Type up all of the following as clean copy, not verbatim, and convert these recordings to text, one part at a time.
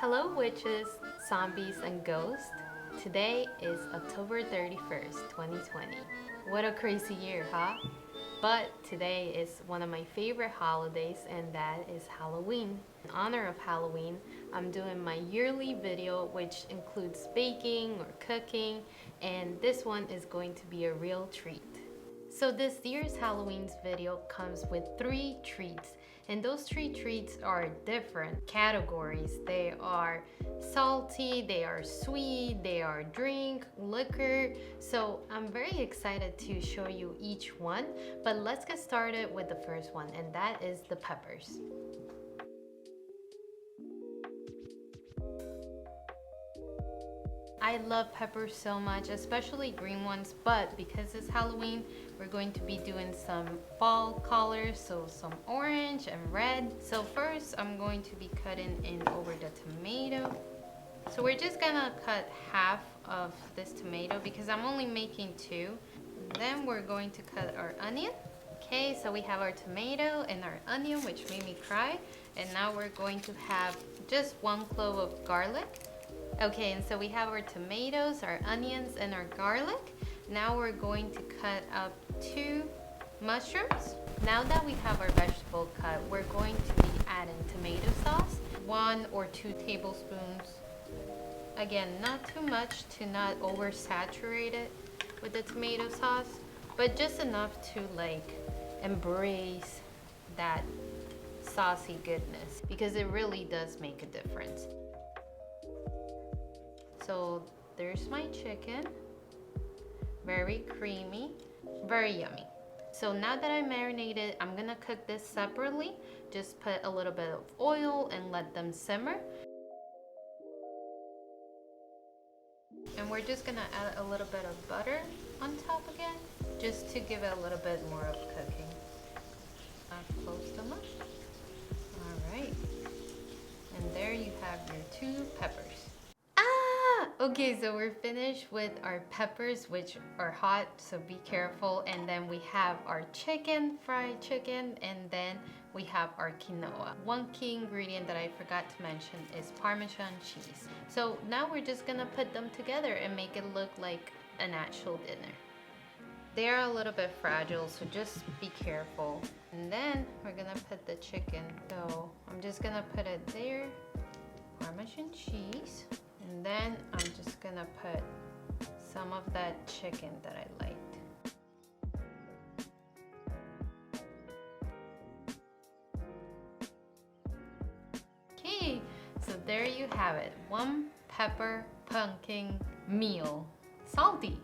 Hello witches, zombies, and ghosts. Today is October 31st, 2020. What a crazy year, huh? But today is one of my favorite holidays, and that is Halloween. In honor of Halloween, I'm doing my yearly video, which includes baking or cooking, and this one is going to be a real treat. So this year's Halloween's video comes with 3 treats, and those 3 treats are different categories. They are salty, they are sweet, they are drink, liquor. So I'm very excited to show you each one, but let's get started with the first one, and that is the peppers. I love peppers so much, especially green ones, but because it's Halloween, we're going to be doing some fall colors, so some orange and red. So first, I'm going to be cutting in over the tomato. So we're just gonna cut half of this tomato because I'm only making 2. Then we're going to cut our onion. Okay, so we have our tomato and our onion, which made me cry. And now we're going to have just 1 clove of garlic. Okay, and so we have our tomatoes, our onions, and our garlic. Now we're going to cut up 2 mushrooms. Now that we have our vegetable cut, we're going to be adding tomato sauce, 1 or 2 tablespoons. Again, not too much to not oversaturate it with the tomato sauce, but just enough to like embrace that saucy goodness, because it really does make a difference. So there's my chicken, very creamy, very yummy. So now that I marinated, I'm gonna cook this separately. Just put a little bit of oil and let them simmer. And we're just gonna add a little bit of butter on top again, just to give it a little bit more of cooking. Close them up. All right. And there you have your 2 peppers. Okay, so we're finished with our peppers, which are hot, so be careful. And then we have our chicken, fried chicken, and then we have our quinoa. One key ingredient that I forgot to mention is Parmesan cheese. So now we're just gonna put them together and make it look like an actual dinner. They're a little bit fragile, so just be careful. And then we're gonna put the chicken. So I'm just gonna put it there, Parmesan cheese. And then I'm just gonna put some of that chicken that I liked. Okay, so there you have it. 1 pepper pumpkin meal. Salty.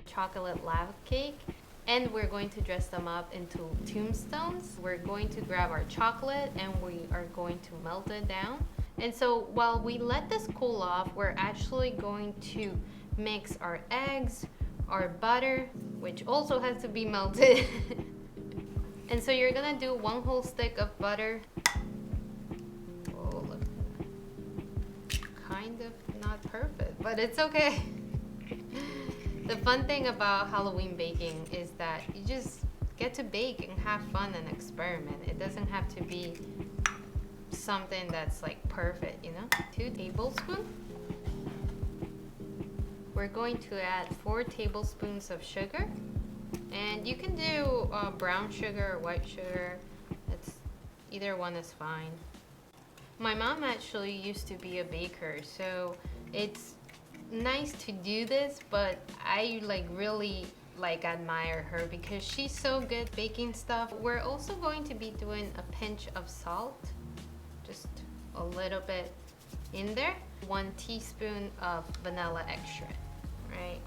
Chocolate lava cake, and we're going to dress them up into tombstones. We're going to grab our chocolate and we are going to melt it down. And so while we let this cool off, we're actually going to mix our eggs, our butter, which also has to be melted. And so you're gonna do 1 whole stick of butter. Oh, look. Kind of not perfect, but it's okay. The fun thing about Halloween baking is that you just get to bake and have fun and experiment. It doesn't have to be something that's like perfect, you know? 2 tablespoons. We're going to add 4 tablespoons of sugar. And you can do brown sugar or white sugar. It's either one is fine. My mom actually used to be a baker, so it's nice to do this, but I really admire her because she's so good baking stuff. We're also going to be doing a pinch of salt, just a little bit in there. 1 teaspoon of vanilla extract, right?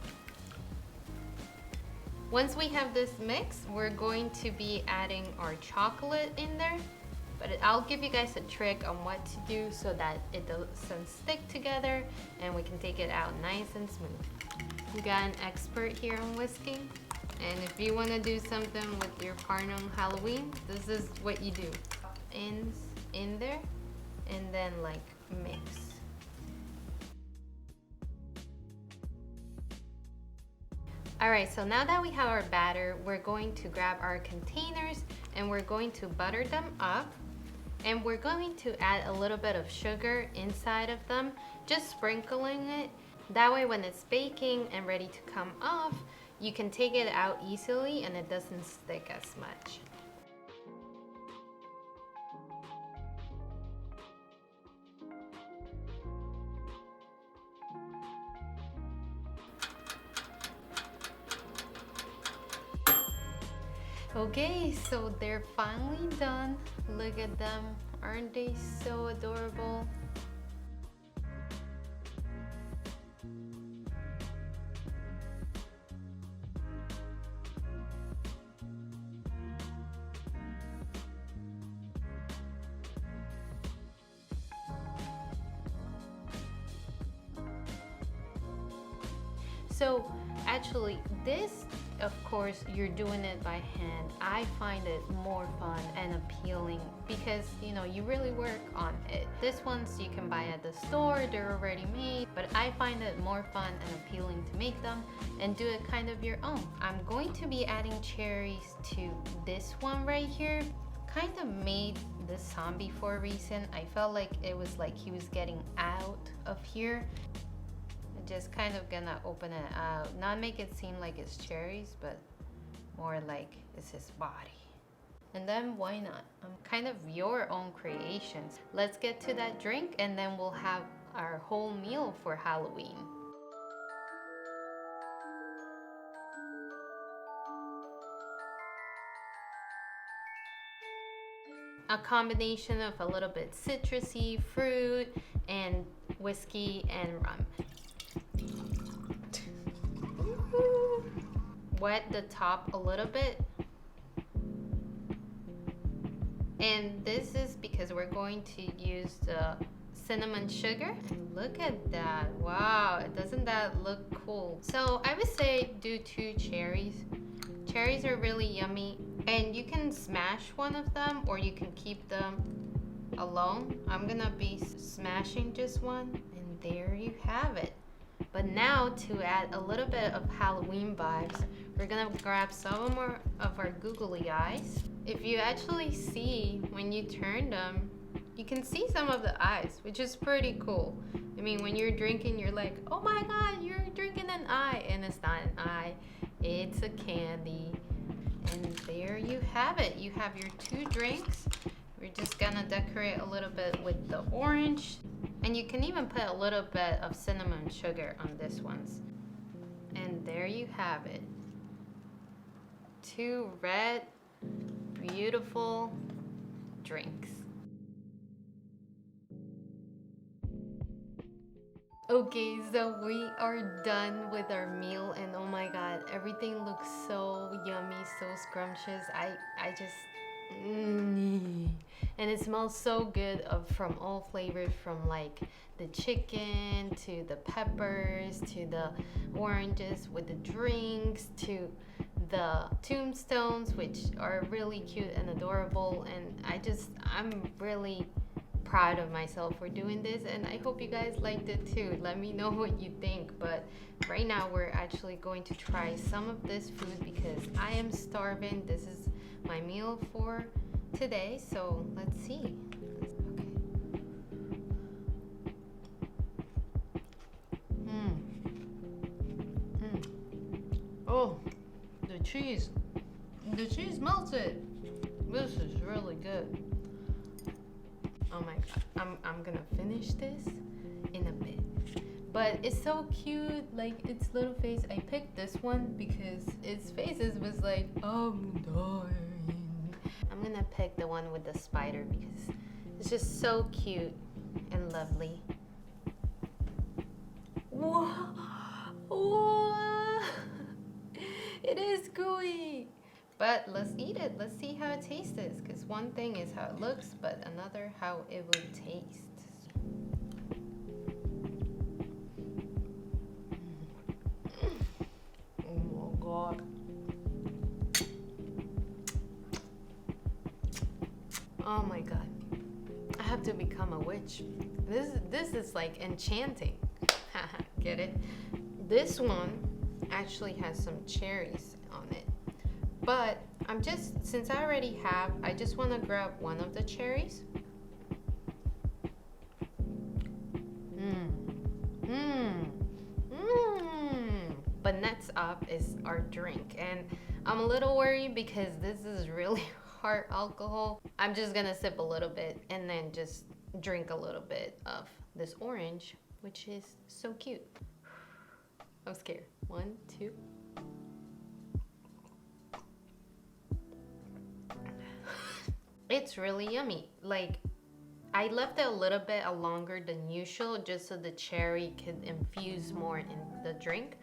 Once we have this mix, we're going to be adding our chocolate in there. But I'll give you guys a trick on what to do so that it doesn't stick together and we can take it out nice and smooth. We got an expert here on whisking. And if you want to do something with your partner on Halloween, this is what you do. In there, and then like mix. All right, so now that we have our batter, we're going to grab our containers and we're going to butter them up. And we're going to add a little bit of sugar inside of them, just sprinkling it. That way when it's baking and ready to come off, you can take it out easily and it doesn't stick as much. Okay, so they're finally done. Look at them. Aren't they so adorable? So actually this, of course, you're doing it by hand. I find it more fun and appealing because, you know, you really work on it. This ones you can buy at the store, they're already made, but I find it more fun and appealing to make them and do it kind of your own. I'm going to be adding cherries to this one right here. Kind of made this zombie for a reason. I felt like it was like he was getting out of here. Just kind of gonna open it out, not make it seem like it's cherries, but more like it's his body. And then why not? Kind of your own creations. Let's get to that drink and then we'll have our whole meal for Halloween. A combination of a little bit citrusy fruit and whiskey and rum. Wet the top a little bit. And this is because we're going to use the cinnamon sugar. And look at that. Wow, doesn't that look cool? So I would say do 2 cherries. Cherries are really yummy. And you can smash one of them or you can keep them alone. I'm gonna be smashing just one. And there you have it. But now to add a little bit of Halloween vibes, we're gonna grab some more of our googly eyes. If you actually see when you turn them, you can see some of the eyes, which is pretty cool. I mean, when you're drinking, you're like, oh my God, you're drinking an eye. And it's not an eye, it's a candy. And there you have it. You have your 2 drinks. We're just gonna decorate a little bit with the orange. And you can even put a little bit of cinnamon sugar on this ones. And there you have it. 2 red, beautiful drinks. Okay, so we are done with our meal and oh my God, everything looks so yummy, so scrumptious. I just and it smells so good from all flavors, from like the chicken to the peppers to the oranges with the drinks to the tombstones, which are really cute and adorable. And I'm really proud of myself for doing this, and I hope you guys liked it too. Let me know what you think. But right now we're actually going to try some of this food because I am starving. This is my meal for today, so let's see. Oh, the cheese melted. This is really good. Oh my God, I'm gonna finish this in a bit. But it's so cute, like its little face. I picked this one because its faces was like, I'm dying. I'm gonna pick the one with the spider because it's just so cute and lovely. Whoa! Whoa! It is gooey. But let's eat it. Let's see how it tastes. Because one thing is how it looks, but another how it will taste. Oh my God. Oh my God. I have to become a witch. This is like enchanting. Get it? This one actually has some cherries on it. But since I already have, I just want to grab one of the cherries. But next up is our drink, and I'm a little worried because this is really hard alcohol. I'm just gonna sip a little bit and then just drink a little bit of this orange, which is so cute. I'm scared. 1, 2. It's really yummy. Like, I left it a little bit longer than usual just so the cherry could infuse more in the drink.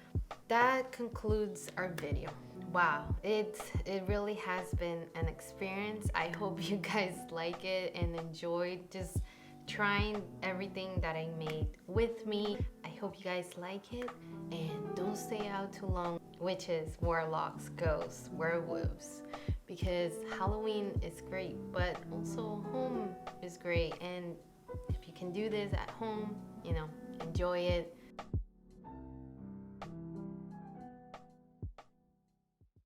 That concludes our video. Wow, it really has been an experience. I hope you guys like it and enjoyed just trying everything that I made with me. I hope you guys like it, and don't stay out too long. Witches, warlocks, ghosts, werewolves, because Halloween is great, but also home is great. And if you can do this at home, you know, enjoy it.